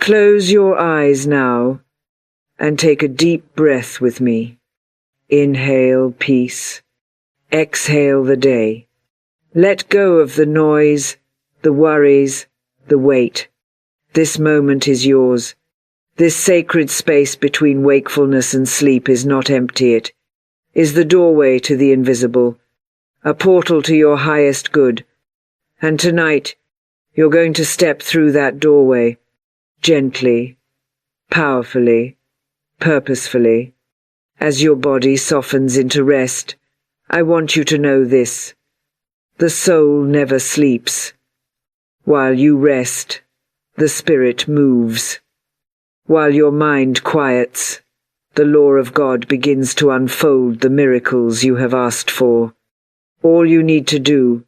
Close your eyes now and take a deep breath with me. Inhale peace. Exhale the day. Let go of the noise, the worries, the weight. This moment is yours. This sacred space between wakefulness and sleep is not empty. It is the doorway to the invisible, a portal to your highest good. And tonight, you're going to step through that doorway, gently, powerfully, purposefully. As your body softens into rest, I want you to know this. The soul never sleeps. While you rest, the spirit moves. While your mind quiets, the law of God begins to unfold the miracles you have asked for. All you need to do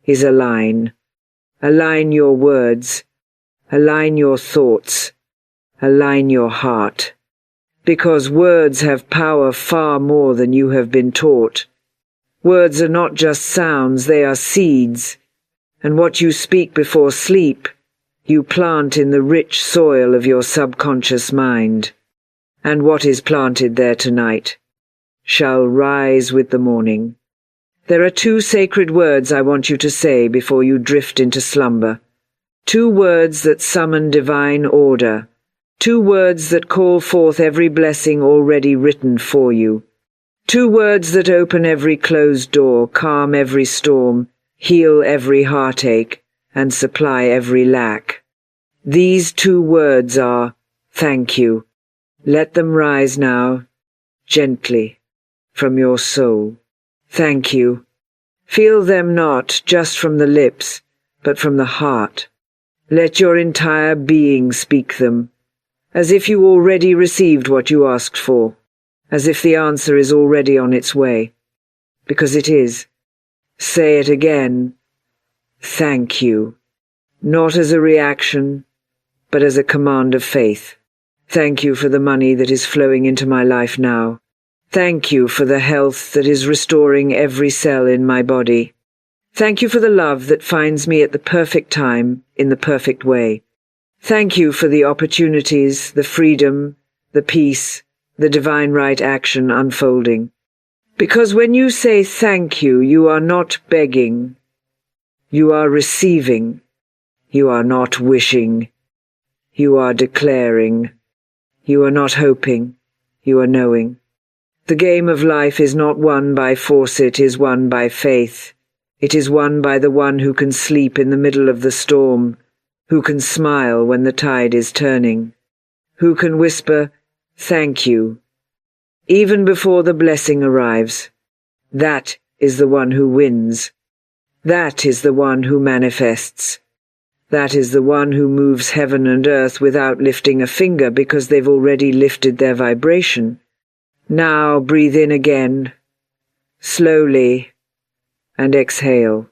is align. Align your words. Align your thoughts. Align your heart. Because words have power far more than you have been taught. Words are not just sounds, they are seeds. And what you speak before sleep, you plant in the rich soil of your subconscious mind. And what is planted there tonight shall rise with the morning. There are 2 sacred words I want you to say before you drift into slumber. 2 words that summon divine order. 2 words that call forth every blessing already written for you. 2 words that open every closed door, calm every storm, heal every heartache, and supply every lack. These 2 words are, thank you. Let them rise now, gently, from your soul. Thank you. Feel them not just from the lips, but from the heart. Let your entire being speak them, as if you already received what you asked for, as if the answer is already on its way. Because it is. Say it again. Thank you. Not as a reaction, but as a command of faith. Thank you for the money that is flowing into my life now. Thank you for the health that is restoring every cell in my body. Thank you for the love that finds me at the perfect time, in the perfect way. Thank you for the opportunities, the freedom, the peace, the divine right action unfolding. Because when you say thank you, you are not begging. You are receiving. You are not wishing. You are declaring. You are not hoping. You are knowing. The game of life is not won by force, it is won by faith. It is won by the one who can sleep in the middle of the storm, who can smile when the tide is turning, who can whisper, thank you, even before the blessing arrives. That is the one who wins. That is the one who manifests. That is the one who moves heaven and earth without lifting a finger because they've already lifted their vibration. Now breathe in again, slowly, and exhale.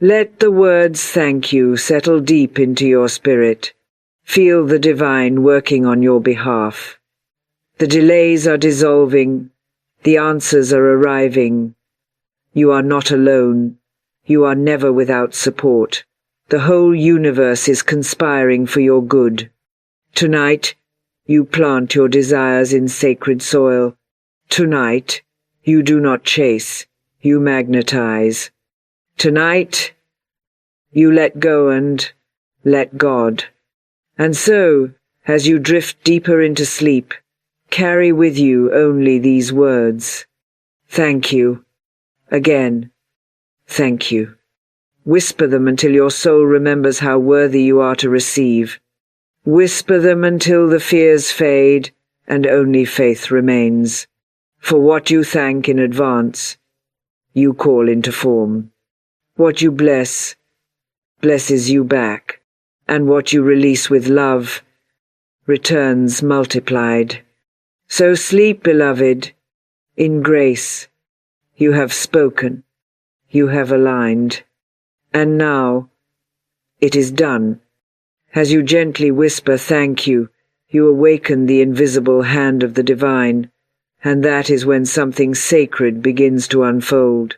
Let the words thank you settle deep into your spirit. Feel the divine working on your behalf. The delays are dissolving. The answers are arriving. You are not alone. You are never without support. The whole universe is conspiring for your good. Tonight, you plant your desires in sacred soil. Tonight, you do not chase, you magnetize. Tonight, you let go and let God. And so, as you drift deeper into sleep, carry with you only these words. Thank you. Again, thank you. Whisper them until your soul remembers how worthy you are to receive. Whisper them until the fears fade and only faith remains. For what you thank in advance, you call into form. What you bless, blesses you back, and what you release with love, returns multiplied. So sleep, beloved, in grace. You have spoken, you have aligned, and now it is done. As you gently whisper thank you, you awaken the invisible hand of the divine. And that is when something sacred begins to unfold.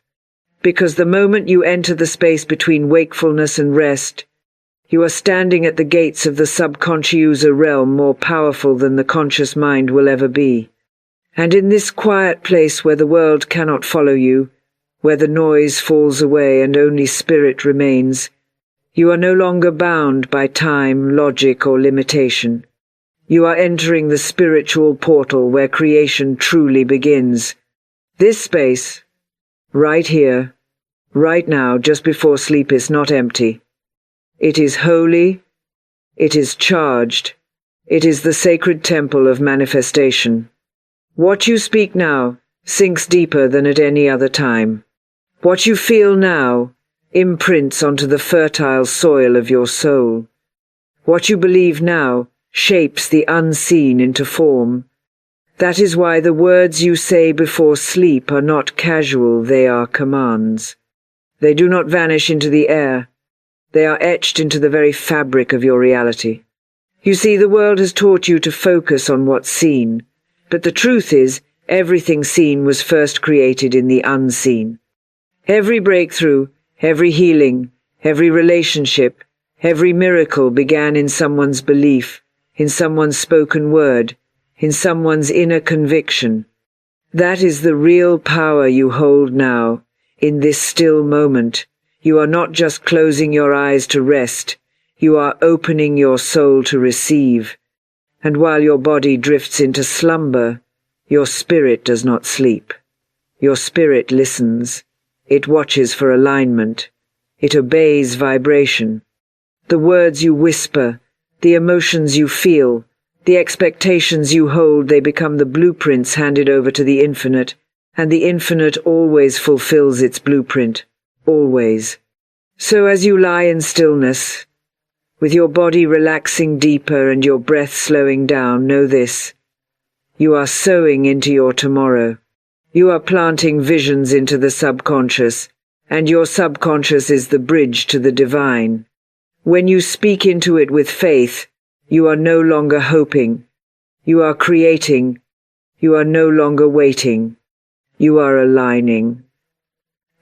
Because the moment you enter the space between wakefulness and rest, You are standing at the gates of the subconscious realm, more powerful than the conscious mind will ever be. And in this quiet place where the world cannot follow you, where the noise falls away and only spirit remains, you are no longer bound by time, logic, or limitation. You are entering the spiritual portal where creation truly begins. This space, right here, right now, just before sleep, is not empty. It is holy, it is charged, it is the sacred temple of manifestation. What you speak now sinks deeper than at any other time. What you feel now imprints onto the fertile soil of your soul. What you believe now shapes the unseen into form. That is why the words you say before sleep are not casual, they are commands. They do not vanish into the air. They are etched into the very fabric of your reality. You see, the world has taught you to focus on what's seen, but the truth is, everything seen was first created in the unseen. Every breakthrough, every healing, every relationship, every miracle began in someone's belief, in someone's spoken word, in someone's inner conviction. That is the real power you hold now, in this still moment. You are not just closing your eyes to rest, you are opening your soul to receive. And while your body drifts into slumber, your spirit does not sleep. Your spirit listens. It watches for alignment. It obeys vibration. The words you whisper, the emotions you feel, the expectations you hold, they become the blueprints handed over to the infinite, and the infinite always fulfills its blueprint. Always. So as you lie in stillness, with your body relaxing deeper and your breath slowing down, know this: you are sowing into your tomorrow. You are planting visions into the subconscious, and your subconscious is the bridge to the divine. When you speak into it with faith, you are no longer hoping. You are creating. You are no longer waiting. You are aligning.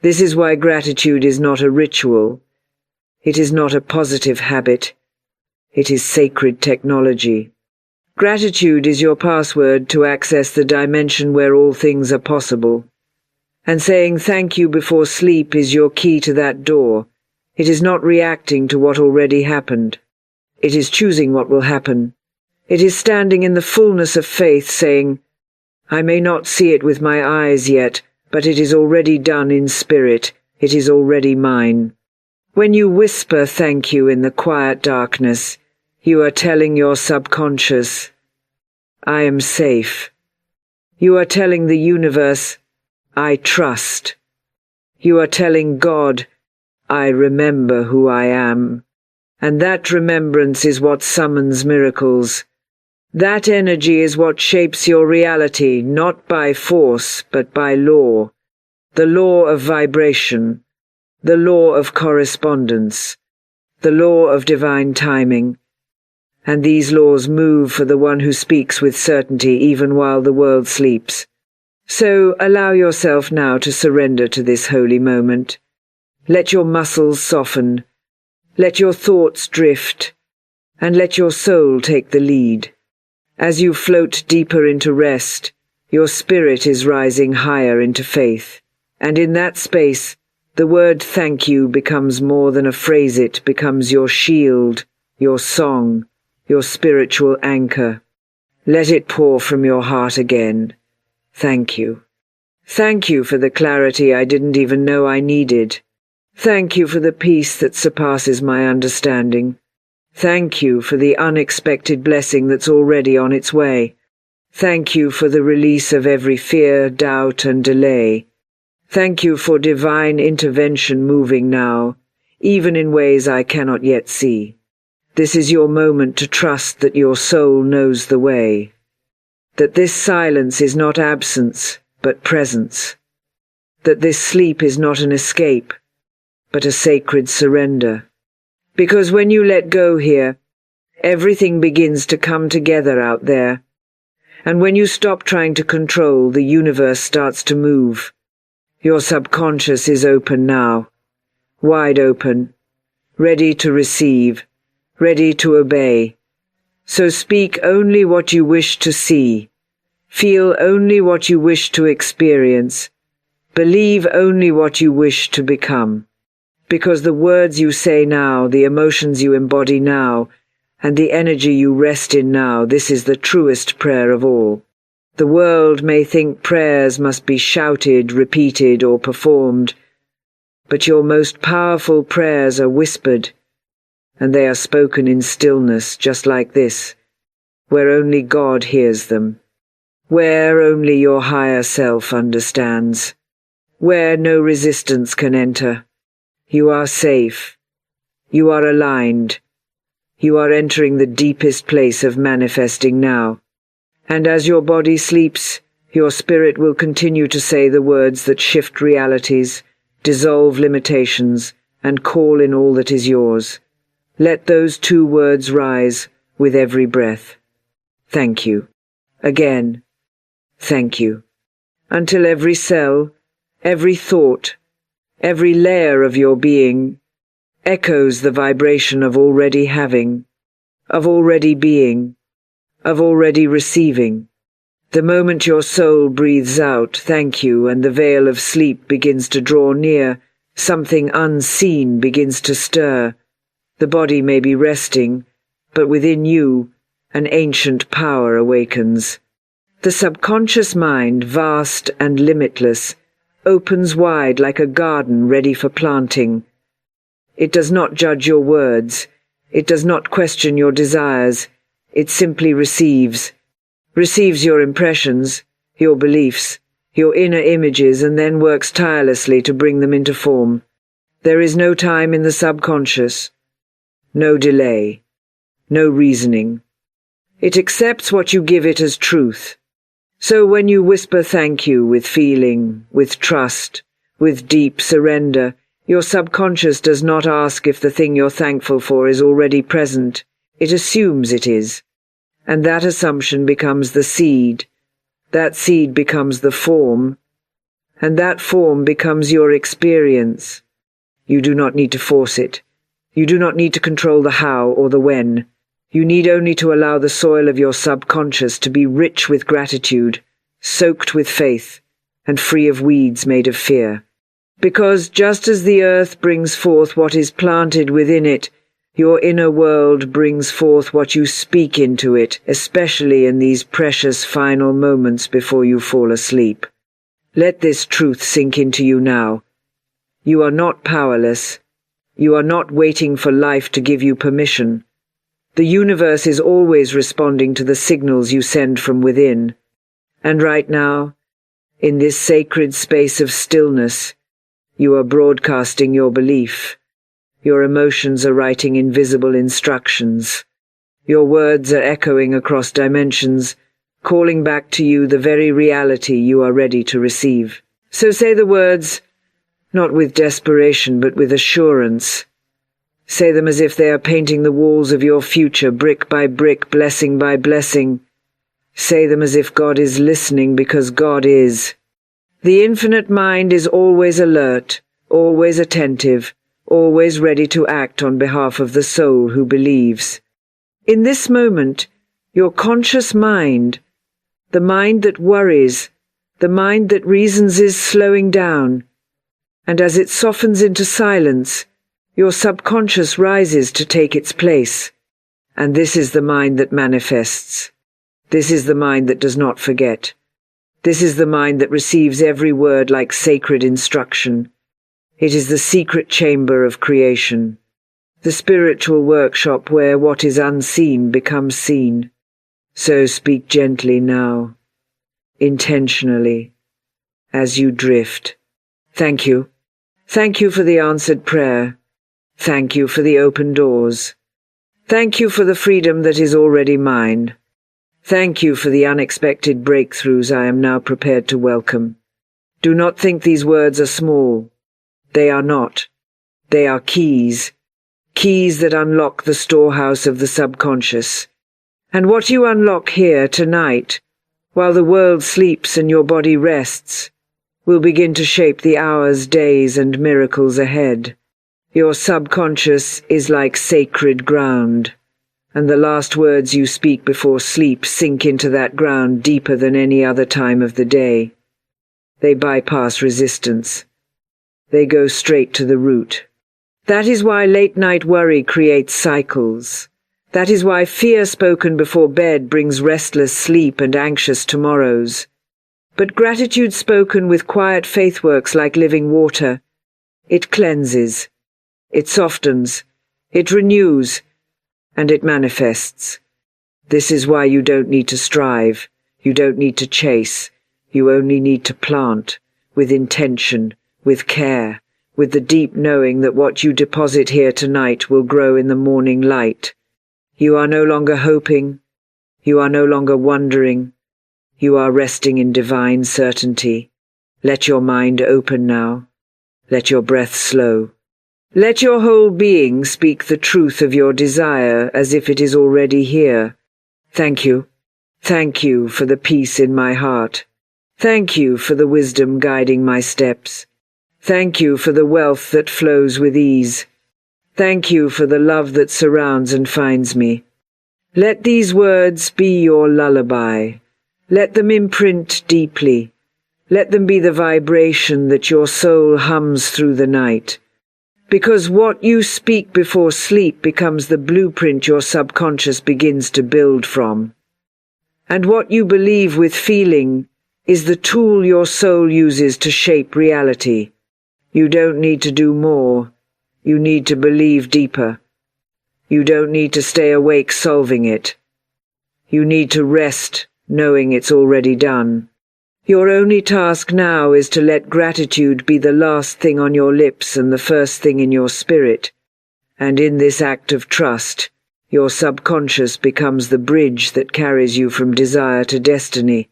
This is why gratitude is not a ritual. It is not a positive habit. It is sacred technology. Gratitude is your password to access the dimension where all things are possible. And saying thank you before sleep is your key to that door. It is not reacting to what already happened. It is choosing what will happen. It is standing in the fullness of faith, saying, I may not see it with my eyes yet, but it is already done in spirit. It is already mine. When you whisper thank you in the quiet darkness, you are telling your subconscious, I am safe. You are telling the universe, I trust. You are telling God, I remember who I am. And that remembrance is what summons miracles. That energy is what shapes your reality, not by force, but by law. The law of vibration, the law of correspondence, the law of divine timing. And these laws move for the one who speaks with certainty even while the world sleeps. So allow yourself now to surrender to this holy moment. Let your muscles soften, let your thoughts drift, and let your soul take the lead. As you float deeper into rest, your spirit is rising higher into faith. And in that space, the word thank you becomes more than a phrase, it becomes your shield, your song, your spiritual anchor. Let it pour from your heart again. Thank you. Thank you for the clarity I didn't even know I needed. Thank you for the peace that surpasses my understanding. Thank you for the unexpected blessing that's already on its way. Thank you for the release of every fear, doubt, and delay. Thank you for divine intervention moving now, even in ways I cannot yet see. This is your moment to trust that your soul knows the way. That this silence is not absence, but presence. That this sleep is not an escape, but a sacred surrender. Because when you let go here, everything begins to come together out there. And when you stop trying to control, the universe starts to move. Your subconscious is open now, wide open, ready to receive, ready to obey. So speak only what you wish to see. Feel only what you wish to experience. Believe only what you wish to become. Because the words you say now, the emotions you embody now, and the energy you rest in now, this is the truest prayer of all. The world may think prayers must be shouted, repeated, or performed, but your most powerful prayers are whispered, and they are spoken in stillness, just like this, where only God hears them, where only your higher self understands, where no resistance can enter. You are safe. You are aligned. You are entering the deepest place of manifesting now. And as your body sleeps, your spirit will continue to say the words that shift realities, dissolve limitations, and call in all that is yours. Let those 2 words rise with every breath. Thank you. Again, thank you. Until every cell, every thought, every layer of your being echoes the vibration of already having, of already being, of already receiving. The moment your soul breathes out, thank you, and the veil of sleep begins to draw near, something unseen begins to stir. The body may be resting, but within you, an ancient power awakens. The subconscious mind, vast and limitless, opens wide like a garden ready for planting. It does not judge your words. It does not question your desires. It simply receives your impressions, your beliefs, your inner images, and then works tirelessly to bring them into form. There is no time in the subconscious, no delay, no reasoning. It accepts what you give it as truth. So when you whisper thank you with feeling, with trust, with deep surrender, your subconscious does not ask if the thing you're thankful for is already present. It assumes it is. And that assumption becomes the seed. That seed becomes the form. And that form becomes your experience. You do not need to force it. You do not need to control the how or the when. You need only to allow the soil of your subconscious to be rich with gratitude, soaked with faith, and free of weeds made of fear. Because just as the earth brings forth what is planted within it, your inner world brings forth what you speak into it, especially in these precious final moments before you fall asleep. Let this truth sink into you now. You are not powerless. You are not waiting for life to give you permission. The universe is always responding to the signals you send from within. And right now, in this sacred space of stillness, you are broadcasting your belief. Your emotions are writing invisible instructions. Your words are echoing across dimensions, calling back to you the very reality you are ready to receive. So say the words, not with desperation but with assurance. Say them as if they are painting the walls of your future, brick by brick, blessing by blessing. Say them as if God is listening, because God is. The infinite mind is always alert, always attentive, always ready to act on behalf of the soul who believes. In this moment, your conscious mind, the mind that worries, the mind that reasons, is slowing down, and as it softens into silence, your subconscious rises to take its place. And this is the mind that manifests. This is the mind that does not forget. This is the mind that receives every word like sacred instruction. It is the secret chamber of creation, the spiritual workshop where what is unseen becomes seen. So speak gently now, intentionally, as you drift. Thank you. Thank you for the answered prayer. Thank you for the open doors. Thank you for the freedom that is already mine. Thank you for the unexpected breakthroughs I am now prepared to welcome. Do not think these words are small. They are not. They are keys. Keys that unlock the storehouse of the subconscious. And what you unlock here tonight, while the world sleeps and your body rests, will begin to shape the hours, days, and miracles ahead. Your subconscious is like sacred ground, and the last words you speak before sleep sink into that ground deeper than any other time of the day. They bypass resistance. They go straight to the root. That is why late-night worry creates cycles. That is why fear spoken before bed brings restless sleep and anxious tomorrows. But gratitude spoken with quiet faith works like living water. It cleanses, it softens, it renews, and it manifests. This is why you don't need to strive, you don't need to chase, you only need to plant, with intention, with care, with the deep knowing that what you deposit here tonight will grow in the morning light. You are no longer hoping, you are no longer wondering, you are resting in divine certainty. Let your mind open now. Let your breath slow. Let your whole being speak the truth of your desire as if it is already here. Thank you. Thank you for the peace in my heart. Thank you for the wisdom guiding my steps. Thank you for the wealth that flows with ease. Thank you for the love that surrounds and finds me. Let these words be your lullaby. Let them imprint deeply. Let them be the vibration that your soul hums through the night. Because what you speak before sleep becomes the blueprint your subconscious begins to build from. And what you believe with feeling is the tool your soul uses to shape reality. You don't need to do more. You need to believe deeper. You don't need to stay awake solving it. You need to rest knowing it's already done. Your only task now is to let gratitude be the last thing on your lips and the first thing in your spirit. And in this act of trust, your subconscious becomes the bridge that carries you from desire to destiny.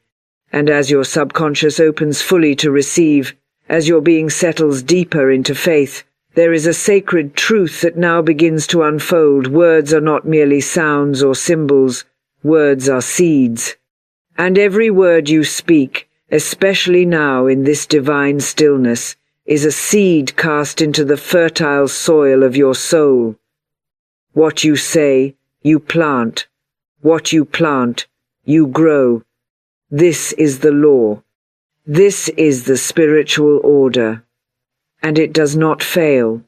And as your subconscious opens fully to receive, as your being settles deeper into faith, there is a sacred truth that now begins to unfold. Words are not merely sounds or symbols. Words are seeds. And every word you speak, especially now in this divine stillness, is a seed cast into the fertile soil of your soul. What you say, you plant. What you plant, you grow. This is the law. This is the spiritual order. And it does not fail.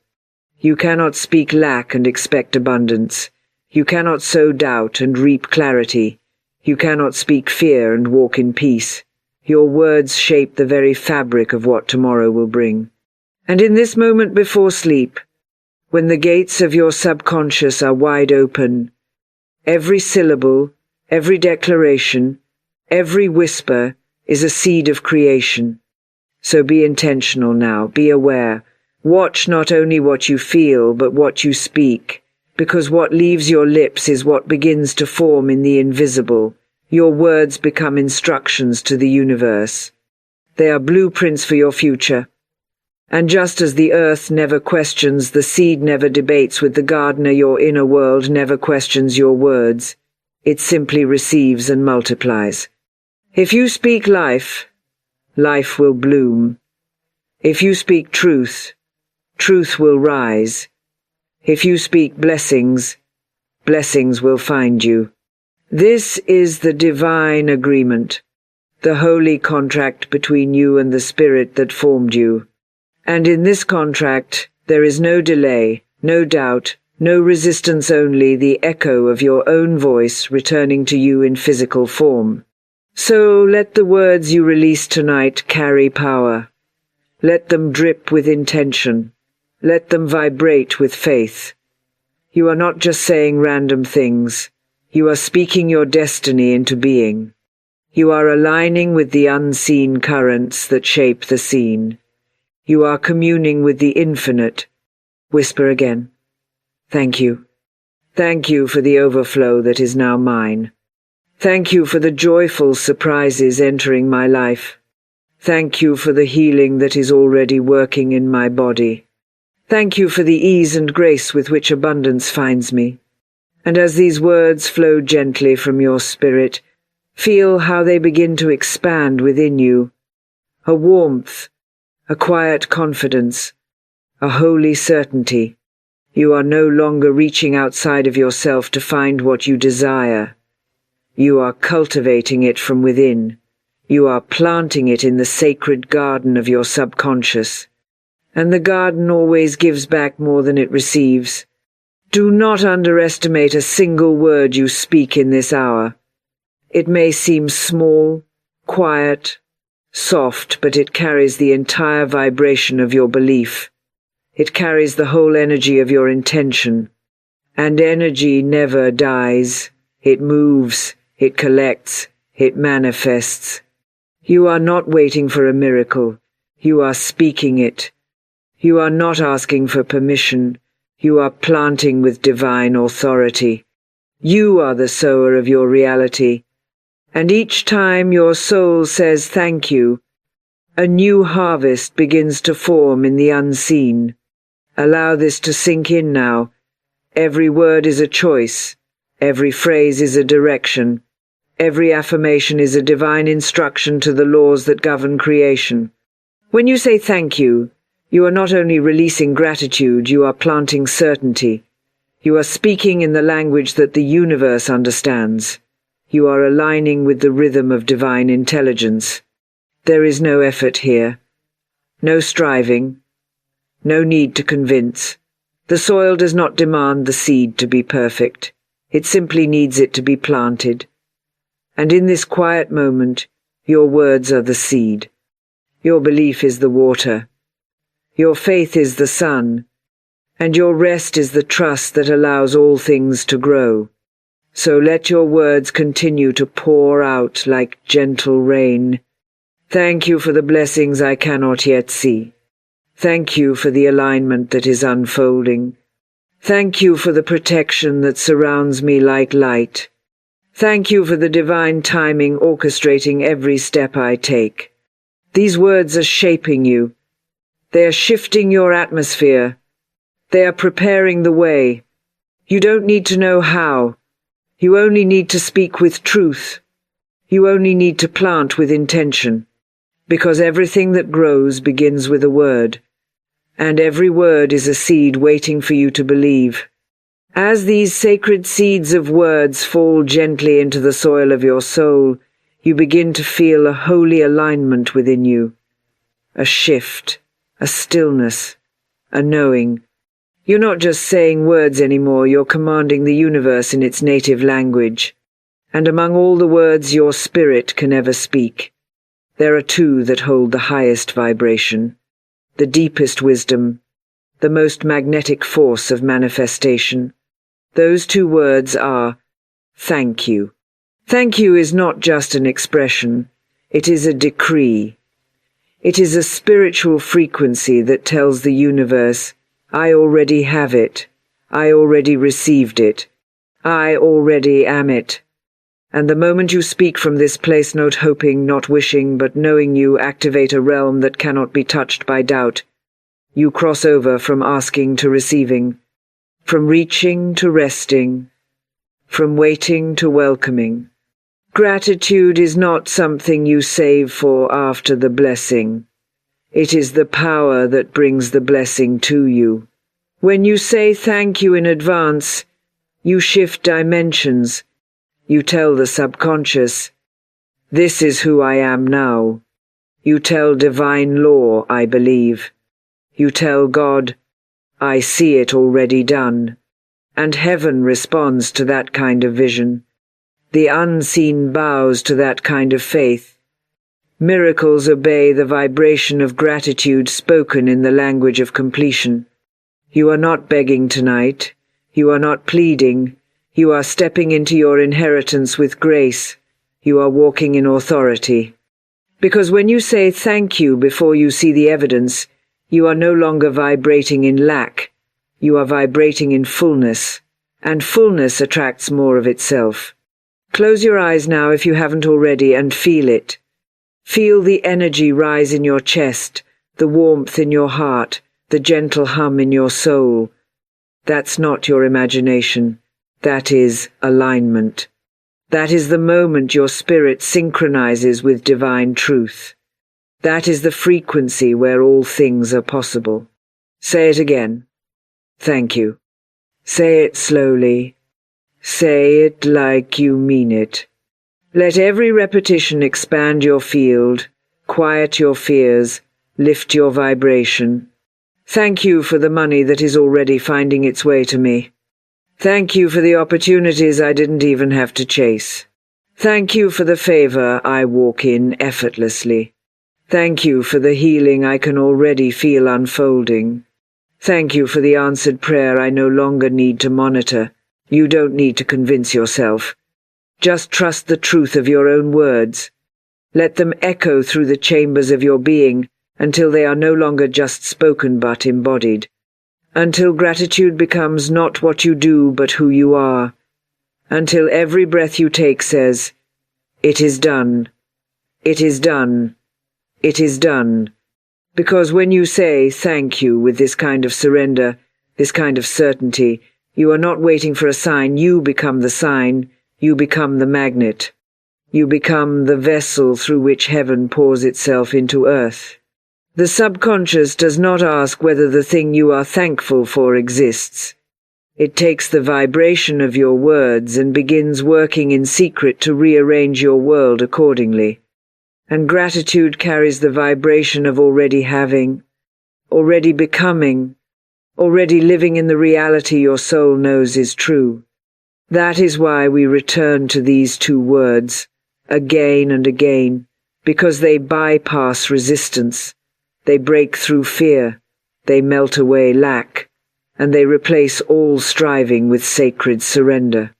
You cannot speak lack and expect abundance. You cannot sow doubt and reap clarity. You cannot speak fear and walk in peace. Your words shape the very fabric of what tomorrow will bring. And in this moment before sleep, when the gates of your subconscious are wide open, every syllable, every declaration, every whisper is a seed of creation. So be intentional now, be aware. Watch not only what you feel, but what you speak. Because what leaves your lips is what begins to form in the invisible. Your words become instructions to the universe. They are blueprints for your future. And just as the earth never questions, the seed never debates with the gardener, your inner world never questions your words. It simply receives and multiplies. If you speak life, life will bloom. If you speak truth, truth will rise. If you speak blessings, blessings will find you. This is the divine agreement, the holy contract between you and the spirit that formed you. And in this contract, there is no delay, no doubt, no resistance, only the echo of your own voice returning to you in physical form. So let the words you release tonight carry power. Let them drip with intention. Let them vibrate with faith. You are not just saying random things. You are speaking your destiny into being. You are aligning with the unseen currents that shape the seen. You are communing with the infinite. Whisper again. Thank you. Thank you for the overflow that is now mine. Thank you for the joyful surprises entering my life. Thank you for the healing that is already working in my body. Thank you for the ease and grace with which abundance finds me. And as these words flow gently from your spirit, feel how they begin to expand within you. A warmth, a quiet confidence, a holy certainty. You are no longer reaching outside of yourself to find what you desire. You are cultivating it from within. You are planting it in the sacred garden of your subconscious. And the garden always gives back more than it receives. Do not underestimate a single word you speak in this hour. It may seem small, quiet, soft, but it carries the entire vibration of your belief. It carries the whole energy of your intention. And energy never dies. It moves, it collects, it manifests. You are not waiting for a miracle. You are speaking it. You are not asking for permission. You are planting with divine authority. You are the sower of your reality. And each time your soul says thank you, a new harvest begins to form in the unseen. Allow this to sink in now. Every word is a choice. Every phrase is a direction. Every affirmation is a divine instruction to the laws that govern creation. When you say thank you, you are not only releasing gratitude, you are planting certainty. You are speaking in the language that the universe understands. You are aligning with the rhythm of divine intelligence. There is no effort here. No striving. No need to convince. The soil does not demand the seed to be perfect. It simply needs it to be planted. And in this quiet moment, your words are the seed. Your belief is the water. Your faith is the sun. And your rest is the trust that allows all things to grow. So let your words continue to pour out like gentle rain. Thank you for the blessings I cannot yet see. Thank you for the alignment that is unfolding. Thank you for the protection that surrounds me like light. Thank you for the divine timing orchestrating every step I take. These words are shaping you. They are shifting your atmosphere. They are preparing the way. You don't need to know how. You only need to speak with truth. You only need to plant with intention. Because everything that grows begins with a word. And every word is a seed waiting for you to believe. As these sacred seeds of words fall gently into the soil of your soul, you begin to feel a holy alignment within you. A shift, a stillness, a knowing. You're not just saying words anymore, you're commanding the universe in its native language. And among all the words your spirit can ever speak, there are two that hold the highest vibration, the deepest wisdom, the most magnetic force of manifestation. Those two words are, thank you. Thank you is not just an expression, it is a decree. It is a spiritual frequency that tells the universe, I already have it. I already received it. I already am it. And the moment you speak from this place, not hoping, not wishing, but knowing, you activate a realm that cannot be touched by doubt. You cross over from asking to receiving, from reaching to resting, from waiting to welcoming. Gratitude is not something you save for after the blessing. It is the power that brings the blessing to you. When you say thank you in advance, you shift dimensions. You tell the subconscious, this is who I am now. You tell divine law, I believe. You tell God, I see it already done. And heaven responds to that kind of vision. The unseen bows to that kind of faith. Miracles obey the vibration of gratitude spoken in the language of completion. You are not begging tonight. You are not pleading. You are stepping into your inheritance with grace. You are walking in authority. Because when you say thank you before you see the evidence, you are no longer vibrating in lack. You are vibrating in fullness. And fullness attracts more of itself. Close your eyes now if you haven't already and feel it. Feel the energy rise in your chest, the warmth in your heart, the gentle hum in your soul. That's not your imagination. That is alignment. That is the moment your spirit synchronizes with divine truth. That is the frequency where all things are possible. Say it again. Thank you. Say it slowly. Say it like you mean it. Let every repetition expand your field, quiet your fears, lift your vibration. Thank you for the money that is already finding its way to me. Thank you for the opportunities I didn't even have to chase. Thank you for the favor I walk in effortlessly. Thank you for the healing I can already feel unfolding. Thank you for the answered prayer I no longer need to monitor. You don't need to convince yourself. Just trust the truth of your own words. Let them echo through the chambers of your being until they are no longer just spoken but embodied. Until gratitude becomes not what you do but who you are. Until every breath you take says, "It is done. It is done. It is done." Because when you say thank you with this kind of surrender, this kind of certainty, you are not waiting for a sign. You become the sign. You become the magnet. You become the vessel through which heaven pours itself into earth. The subconscious does not ask whether the thing you are thankful for exists. It takes the vibration of your words and begins working in secret to rearrange your world accordingly. And gratitude carries the vibration of already having, already becoming, already living in the reality your soul knows is true. That is why we return to these two words, again and again, because they bypass resistance, they break through fear, they melt away lack, and they replace all striving with sacred surrender.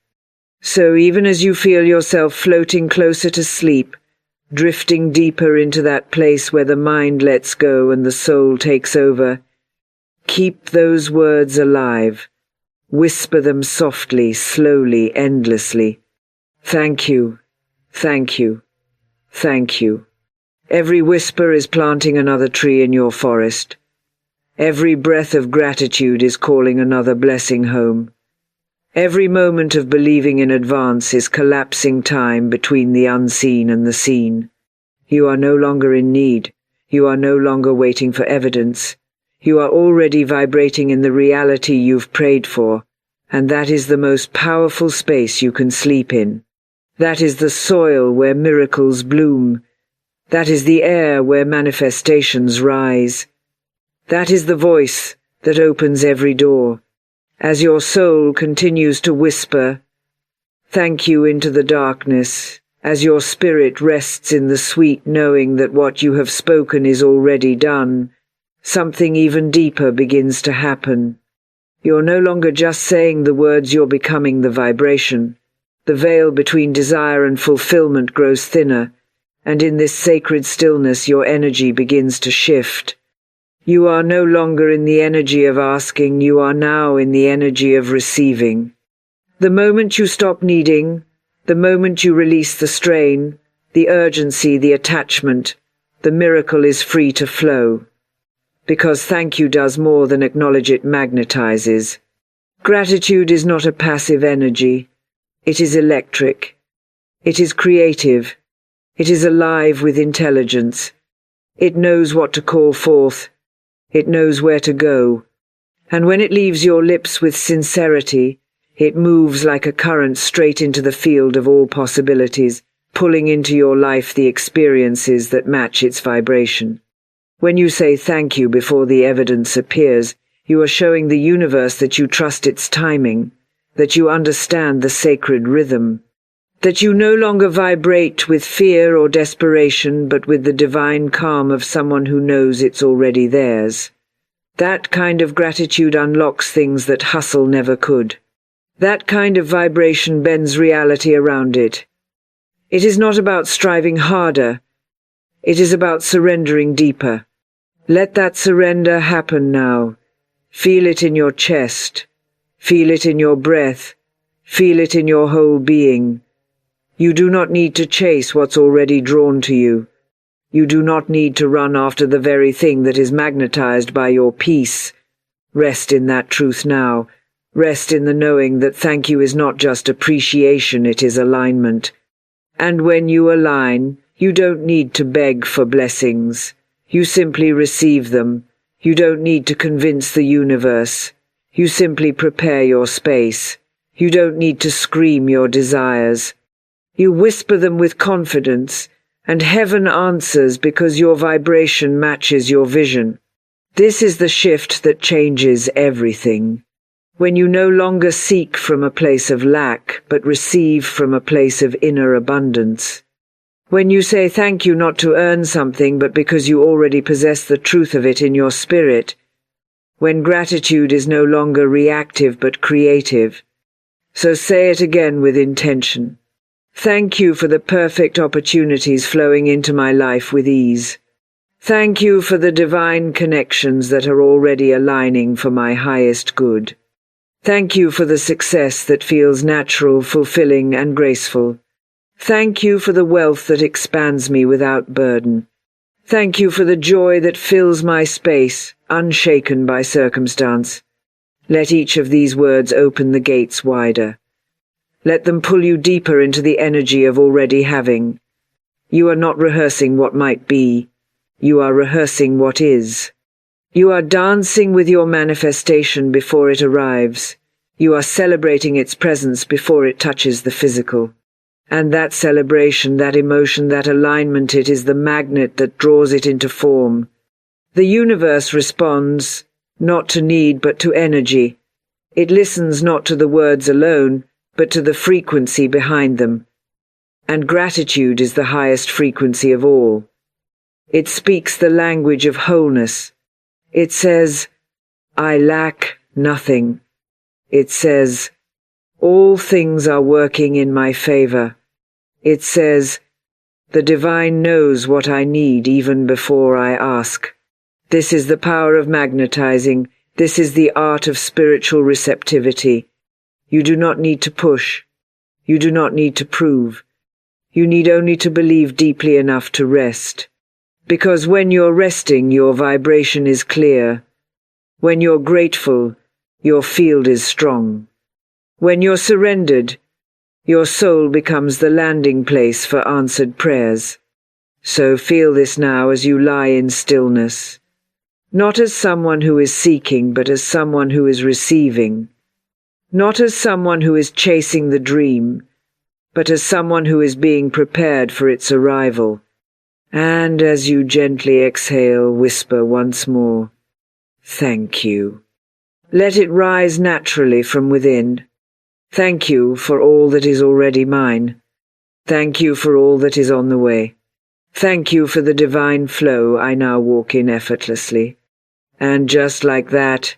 So even as you feel yourself floating closer to sleep, drifting deeper into that place where the mind lets go and the soul takes over, keep those words alive. Whisper them softly, slowly, endlessly. Thank you, thank you, thank you. Every whisper is planting another tree in your forest. Every breath of gratitude is calling another blessing home. Every moment of believing in advance is collapsing time between the unseen and the seen. You are no longer in need. You are no longer waiting for evidence. You are already vibrating in the reality you've prayed for, and that is the most powerful space you can sleep in. That is the soil where miracles bloom. That is the air where manifestations rise. That is the voice that opens every door. As your soul continues to whisper, thank you into the darkness, as your spirit rests in the sweet knowing that what you have spoken is already done, something even deeper begins to happen. You're no longer just saying the words, you're becoming the vibration. The veil between desire and fulfillment grows thinner, and in this sacred stillness your energy begins to shift. You are no longer in the energy of asking, you are now in the energy of receiving. The moment you stop needing, the moment you release the strain, the urgency, the attachment, the miracle is free to flow. Because thank you does more than acknowledge, it magnetizes. Gratitude is not a passive energy. It is electric. It is creative. It is alive with intelligence. It knows what to call forth. It knows where to go. And when it leaves your lips with sincerity, it moves like a current straight into the field of all possibilities, pulling into your life the experiences that match its vibration. When you say thank you before the evidence appears, you are showing the universe that you trust its timing, that you understand the sacred rhythm, that you no longer vibrate with fear or desperation, but with the divine calm of someone who knows it's already theirs. That kind of gratitude unlocks things that hustle never could. That kind of vibration bends reality around it. It is not about striving harder. It is about surrendering deeper. Let that surrender happen now. Feel it in your chest. Feel it in your breath. Feel it in your whole being. You do not need to chase what's already drawn to you. You do not need to run after the very thing that is magnetized by your peace. Rest in that truth now. Rest in the knowing that thank you is not just appreciation, it is alignment. And when you align, you don't need to beg for blessings. You simply receive them. You don't need to convince the universe. You simply prepare your space. You don't need to scream your desires. You whisper them with confidence, and heaven answers because your vibration matches your vision. This is the shift that changes everything. When you no longer seek from a place of lack, but receive from a place of inner abundance. When you say thank you not to earn something, but because you already possess the truth of it in your spirit. When gratitude is no longer reactive but creative. So say it again with intention. Thank you for the perfect opportunities flowing into my life with ease. Thank you for the divine connections that are already aligning for my highest good. Thank you for the success that feels natural, fulfilling, and graceful. Thank you for the wealth that expands me without burden. Thank you for the joy that fills my space, unshaken by circumstance. Let each of these words open the gates wider. Let them pull you deeper into the energy of already having. You are not rehearsing what might be. You are rehearsing what is. You are dancing with your manifestation before it arrives. You are celebrating its presence before it touches the physical. And that celebration, that emotion, that alignment, it is the magnet that draws it into form. The universe responds, not to need but to energy. It listens not to the words alone, but to the frequency behind them. And gratitude is the highest frequency of all. It speaks the language of wholeness. It says, I lack nothing. It says, all things are working in my favor. It says, the divine knows what I need even before I ask. This is the power of magnetizing. This is the art of spiritual receptivity. You do not need to push. You do not need to prove. You need only to believe deeply enough to rest. Because when you're resting, your vibration is clear. When you're grateful, your field is strong. When you're surrendered, your soul becomes the landing place for answered prayers. So feel this now as you lie in stillness. Not as someone who is seeking, but as someone who is receiving. Not as someone who is chasing the dream, but as someone who is being prepared for its arrival. And as you gently exhale, whisper once more, thank you. Let it rise naturally from within. Thank you for all that is already mine. Thank you for all that is on the way. Thank you for the divine flow I now walk in effortlessly. And just like that,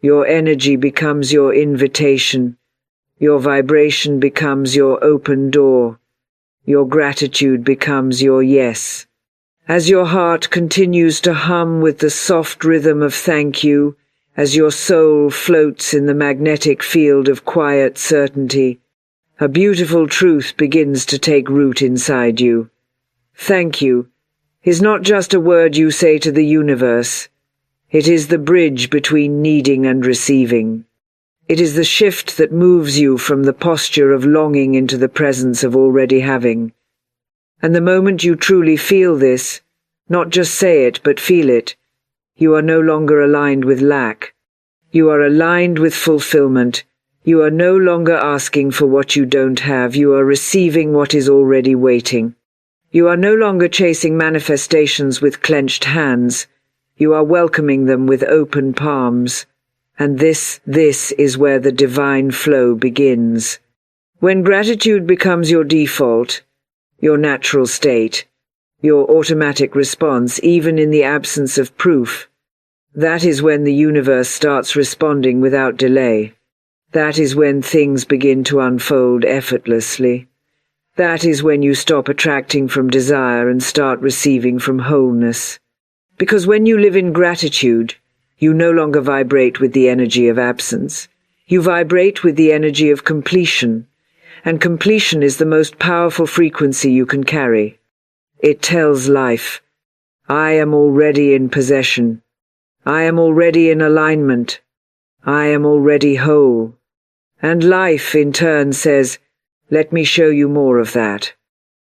your energy becomes your invitation. Your vibration becomes your open door. Your gratitude becomes your yes. As your heart continues to hum with the soft rhythm of thank you, as your soul floats in the magnetic field of quiet certainty, a beautiful truth begins to take root inside you. Thank you is not just a word you say to the universe. It is the bridge between needing and receiving. It is the shift that moves you from the posture of longing into the presence of already having. And the moment you truly feel this, not just say it but feel it, you are no longer aligned with lack. You are aligned with fulfillment. You are no longer asking for what you don't have. You are receiving what is already waiting. You are no longer chasing manifestations with clenched hands. You are welcoming them with open palms. And this is where the divine flow begins. When gratitude becomes your default, your natural state, your automatic response, even in the absence of proof, that is when the universe starts responding without delay. That is when things begin to unfold effortlessly. That is when you stop attracting from desire and start receiving from wholeness. Because when you live in gratitude, you no longer vibrate with the energy of absence. You vibrate with the energy of completion, and completion is the most powerful frequency you can carry. It tells life, I am already in possession. I am already in alignment. I am already whole. And life, in turn, says, let me show you more of that.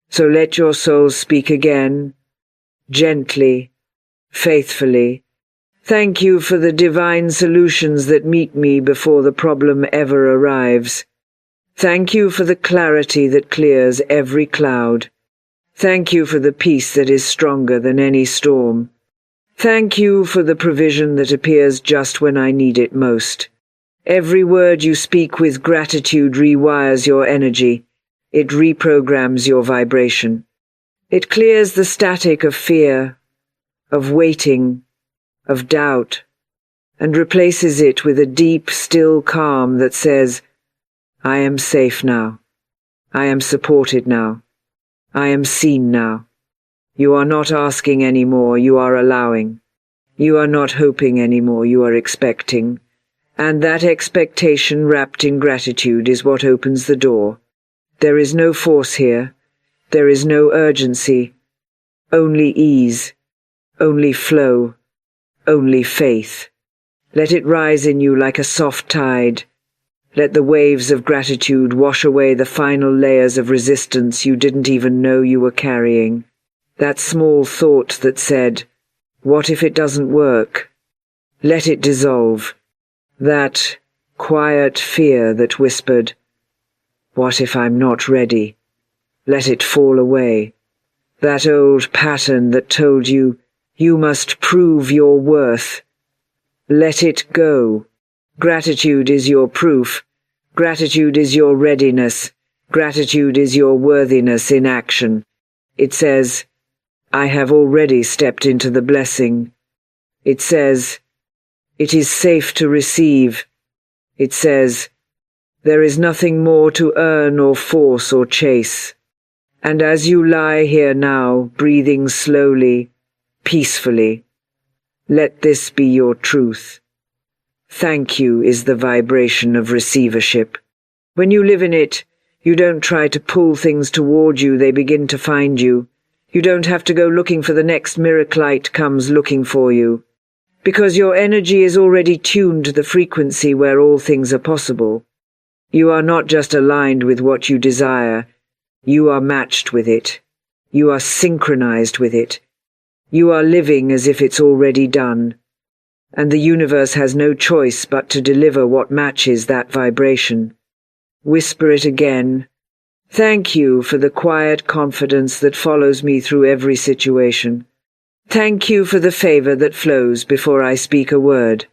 So let your soul speak again, gently, faithfully, Thank you for the divine solutions that meet me before the problem ever arrives. Thank you for the clarity that clears every cloud. Thank you for the peace that is stronger than any storm. Thank you for the provision that appears just when I need it most. Every word you speak with gratitude rewires your energy. It reprograms your vibration. It clears the static of fear, of waiting, of doubt, and replaces it with a deep, still calm that says, I am safe now. I am supported now. I am seen now. You are not asking anymore, you are allowing. You are not hoping anymore, you are expecting. And that expectation wrapped in gratitude is what opens the door. There is no force here. There is no urgency. Only ease. Only flow. Only faith. Let it rise in you like a soft tide. Let the waves of gratitude wash away the final layers of resistance you didn't even know you were carrying. That small thought that said, what if it doesn't work? Let it dissolve. That quiet fear that whispered, what if I'm not ready? Let it fall away. That old pattern that told you, you must prove your worth. Let it go. Gratitude is your proof. Gratitude is your readiness. Gratitude is your worthiness in action. It says, I have already stepped into the blessing. It says, it is safe to receive. It says, there is nothing more to earn or force or chase. And as you lie here now, breathing slowly, peacefully, let this be your truth. Thank you is the vibration of receivership. When you live in it, you don't try to pull things toward you, they begin to find you. You don't have to go looking for the next miraculite comes looking for you. Because your energy is already tuned to the frequency where all things are possible. You are not just aligned with what you desire, you are matched with it. You are synchronized with it. You are living as if it's already done. And the universe has no choice but to deliver what matches that vibration. Whisper it again. Thank you for the quiet confidence that follows me through every situation. Thank you for the favor that flows before I speak a word.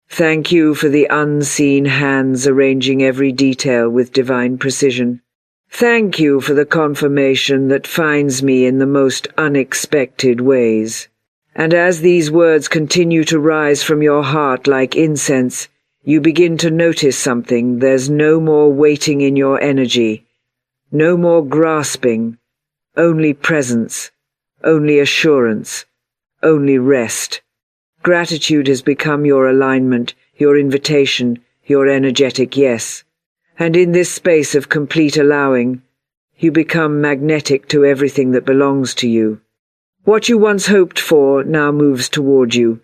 Thank you for the unseen hands arranging every detail with divine precision. Thank you for the confirmation that finds me in the most unexpected ways. And as these words continue to rise from your heart like incense, you begin to notice something. There's no more waiting in your energy. No more grasping, only presence, only assurance, only rest. Gratitude has become your alignment, your invitation, your energetic yes. And in this space of complete allowing, you become magnetic to everything that belongs to you. What you once hoped for now moves toward you.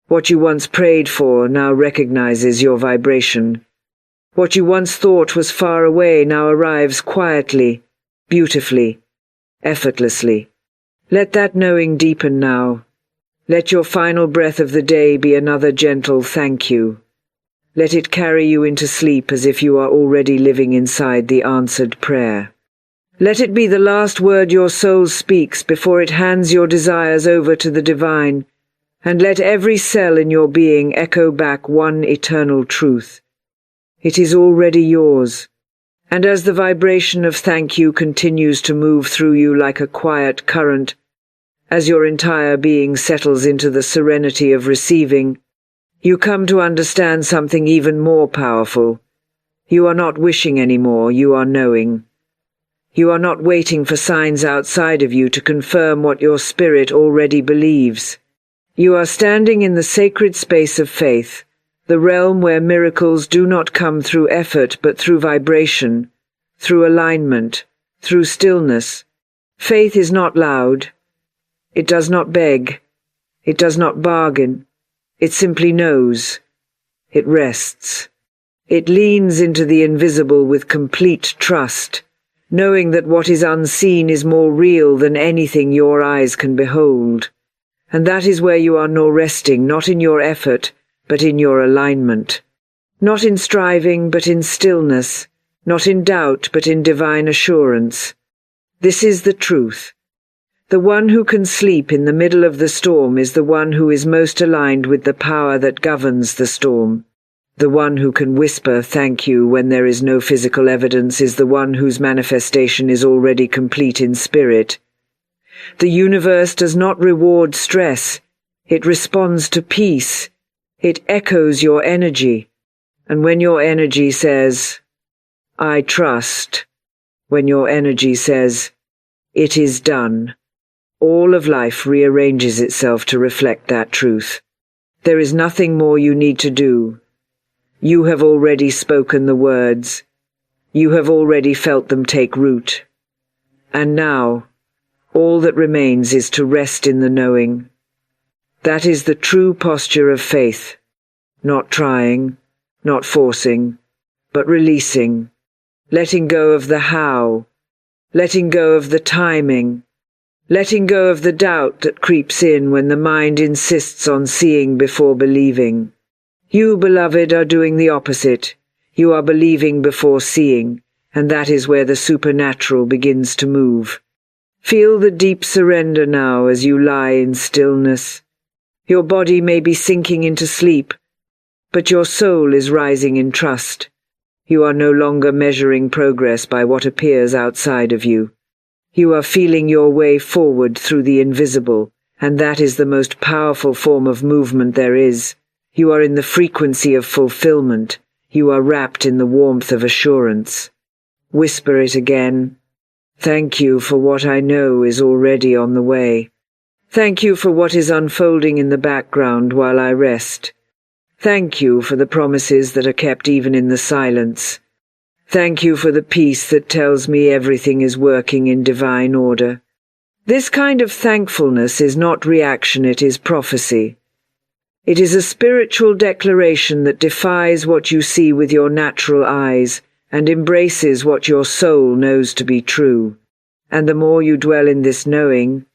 What you once prayed for now recognizes your vibration. What you once thought was far away now arrives quietly, beautifully, effortlessly. Let that knowing deepen now. Let your final breath of the day be another gentle thank you. Let it carry you into sleep as if you are already living inside the answered prayer. Let it be the last word your soul speaks before it hands your desires over to the divine, and let every cell in your being echo back one eternal truth. It is already yours, and as the vibration of thank you continues to move through you like a quiet current, as your entire being settles into the serenity of receiving, you come to understand something even more powerful. You are not wishing anymore, you are knowing. You are not waiting for signs outside of you to confirm what your spirit already believes. You are standing in the sacred space of faith, the realm where miracles do not come through effort but through vibration, through alignment, through stillness. Faith is not loud. It does not beg. It does not bargain. It simply knows. It rests. It leans into the invisible with complete trust, knowing that what is unseen is more real than anything your eyes can behold. And that is where you are now resting, not in your effort, but in your alignment. Not in striving, but in stillness. Not in doubt, but in divine assurance. This is the truth. The one who can sleep in the middle of the storm is the one who is most aligned with the power that governs the storm. The one who can whisper "thank you" when there is no physical evidence is the one whose manifestation is already complete in spirit. The universe does not reward stress. It responds to peace. It echoes your energy. And when your energy says, "I trust," when your energy says, "It is done," all of life rearranges itself to reflect that truth. There is nothing more you need to do. You have already spoken the words. You have already felt them take root. And now, all that remains is to rest in the knowing. That is the true posture of faith. Not trying, not forcing, but releasing. Letting go of the how. Letting go of the timing. Letting go of the doubt that creeps in when the mind insists on seeing before believing. You, beloved, are doing the opposite. You are believing before seeing, and that is where the supernatural begins to move. Feel the deep surrender now as you lie in stillness. Your body may be sinking into sleep, but your soul is rising in trust. You are no longer measuring progress by what appears outside of you. You are feeling your way forward through the invisible, and that is the most powerful form of movement there is. You are in the frequency of fulfillment. You are wrapped in the warmth of assurance. Whisper it again. Thank you for what I know is already on the way. Thank you for what is unfolding in the background while I rest. Thank you for the promises that are kept even in the silence. Thank you for the peace that tells me everything is working in divine order. This kind of thankfulness is not reaction, it is prophecy. It is a spiritual declaration that defies what you see with your natural eyes and embraces what your soul knows to be true. And the more you dwell in this knowing,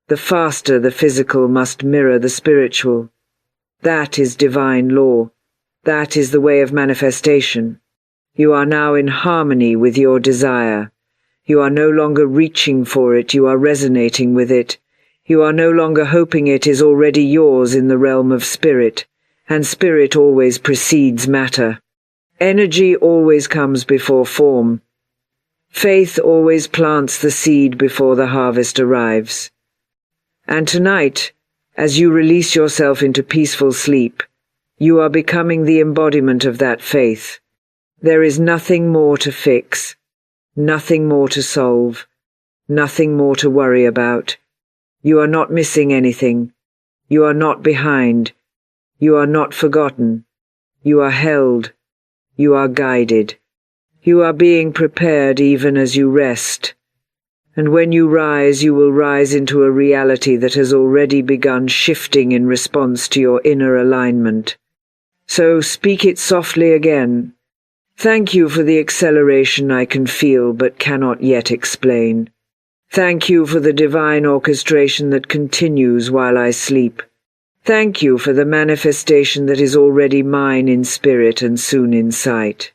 the faster the physical must mirror the spiritual. That is divine law. That is the way of manifestation. You are now in harmony with your desire. You are no longer reaching for it, you are resonating with it. You are no longer hoping it is already yours in the realm of spirit, and spirit always precedes matter. Energy always comes before form. Faith always plants the seed before the harvest arrives. And tonight, as you release yourself into peaceful sleep, you are becoming the embodiment of that faith. There is nothing more to fix, nothing more to solve, nothing more to worry about. You are not missing anything. You are not behind. You are not forgotten. You are held. You are guided. You are being prepared even as you rest. And when you rise, you will rise into a reality that has already begun shifting in response to your inner alignment. So speak it softly again. Thank you for the acceleration I can feel but cannot yet explain. Thank you for the divine orchestration that continues while I sleep. Thank you for the manifestation that is already mine in spirit and soon in sight.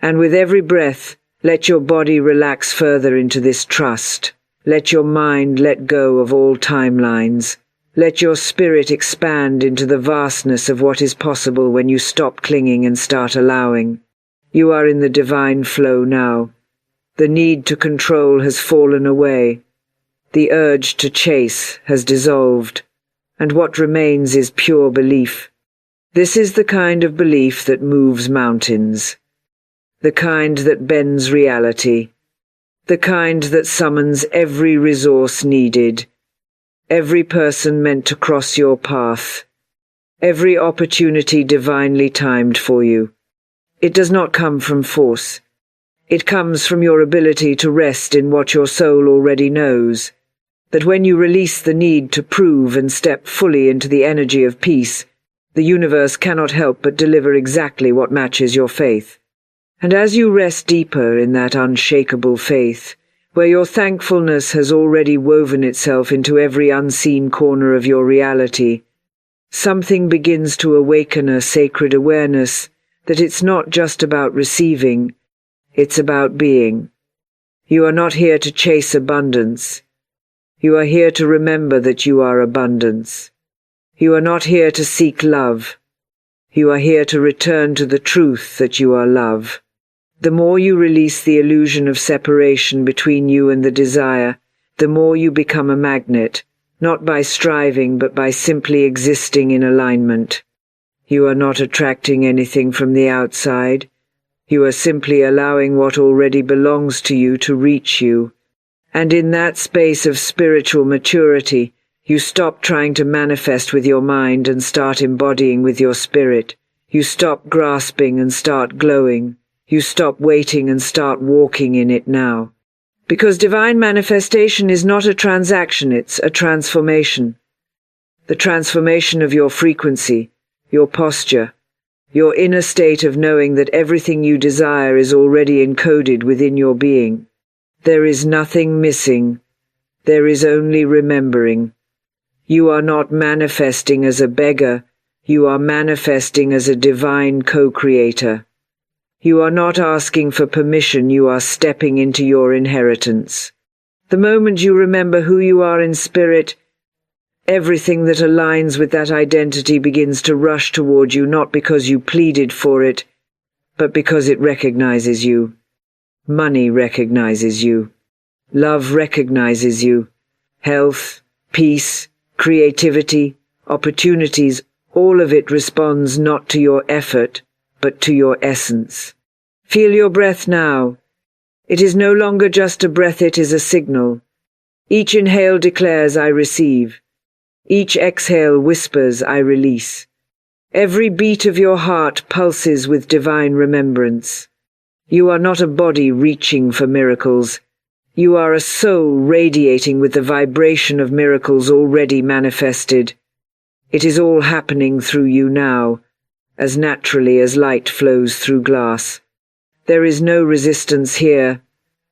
And with every breath, let your body relax further into this trust. Let your mind let go of all timelines. Let your spirit expand into the vastness of what is possible when you stop clinging and start allowing. You are in the divine flow now. The need to control has fallen away. The urge to chase has dissolved, and what remains is pure belief. This is the kind of belief that moves mountains, the kind that bends reality, the kind that summons every resource needed, every person meant to cross your path, every opportunity divinely timed for you. It does not come from force. It comes from your ability to rest in what your soul already knows, that when you release the need to prove and step fully into the energy of peace, the universe cannot help but deliver exactly what matches your faith. And as you rest deeper in that unshakable faith, where your thankfulness has already woven itself into every unseen corner of your reality, something begins to awaken a sacred awareness that it's not just about receiving, it's about being. You are not here to chase abundance. You are here to remember that you are abundance. You are not here to seek love. You are here to return to the truth that you are love. The more you release the illusion of separation between you and the desire, the more you become a magnet, not by striving but by simply existing in alignment. You are not attracting anything from the outside. You are simply allowing what already belongs to you to reach you. And in that space of spiritual maturity, you stop trying to manifest with your mind and start embodying with your spirit. You stop grasping and start glowing. You stop waiting and start walking in it now. Because divine manifestation is not a transaction, it's a transformation. The transformation of your frequency, your posture, your inner state of knowing that everything you desire is already encoded within your being. There is nothing missing. There is only remembering. You are not manifesting as a beggar. You are manifesting as a divine co-creator. You are not asking for permission. You are stepping into your inheritance. The moment you remember who you are in spirit, everything that aligns with that identity begins to rush toward you, not because you pleaded for it, but because it recognizes you. Money recognizes you. Love recognizes you. Health, peace, creativity, opportunities, all of it responds not to your effort, but to your essence. Feel your breath now. It is no longer just a breath, it is a signal. Each inhale declares, I receive. Each exhale whispers, I release. Every beat of your heart pulses with divine remembrance. You are not a body reaching for miracles. You are a soul radiating with the vibration of miracles already manifested. It is all happening through you now, as naturally as light flows through glass. There is no resistance here.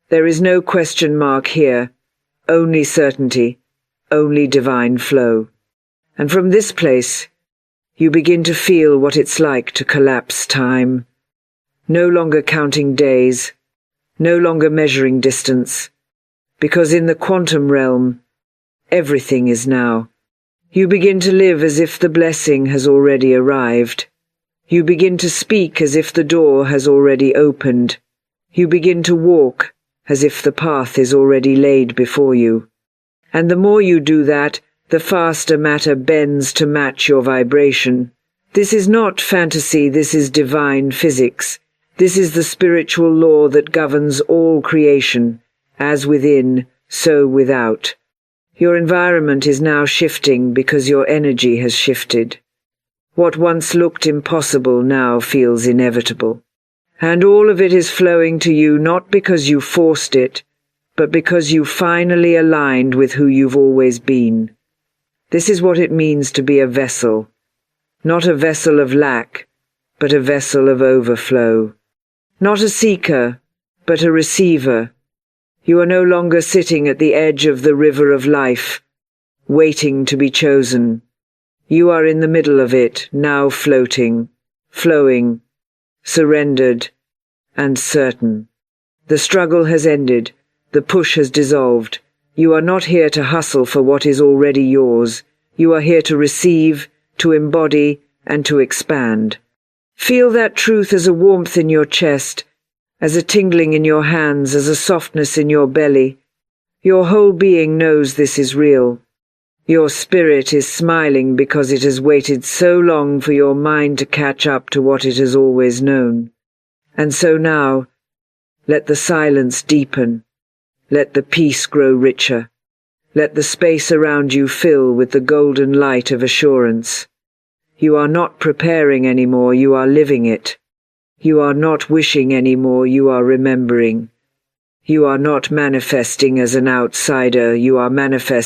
There is no question mark here. Only certainty, only divine flow. And from this place, you begin to feel what it's like to collapse time. No longer counting days, no longer measuring distance, because in the quantum realm, everything is now. You begin to live as if the blessing has already arrived. You begin to speak as if the door has already opened. You begin to walk as if the path is already laid before you. And the more you do that, the faster matter bends to match your vibration. This is not fantasy, this is divine physics. This is the spiritual law that governs all creation, as within, so without. Your environment is now shifting because your energy has shifted. What once looked impossible now feels inevitable. And all of it is flowing to you not because you forced it, but because you finally aligned with who you've always been. This is what it means to be a vessel. Not a vessel of lack, but a vessel of overflow. Not a seeker, but a receiver. You are no longer sitting at the edge of the river of life, waiting to be chosen. You are in the middle of it, now floating, flowing, surrendered, and certain. The struggle has ended. The push has dissolved. You are not here to hustle for what is already yours. You are here to receive, to embody, and to expand. Feel that truth as a warmth in your chest, as a tingling in your hands, as a softness in your belly. Your whole being knows this is real. Your spirit is smiling because it has waited so long for your mind to catch up to what it has always known. And so now, let the silence deepen. Let the peace grow richer. Let the space around you fill with the golden light of assurance. You are not preparing anymore, you are living it. You are not wishing anymore, you are remembering. You are not manifesting as an outsider, you are manifesting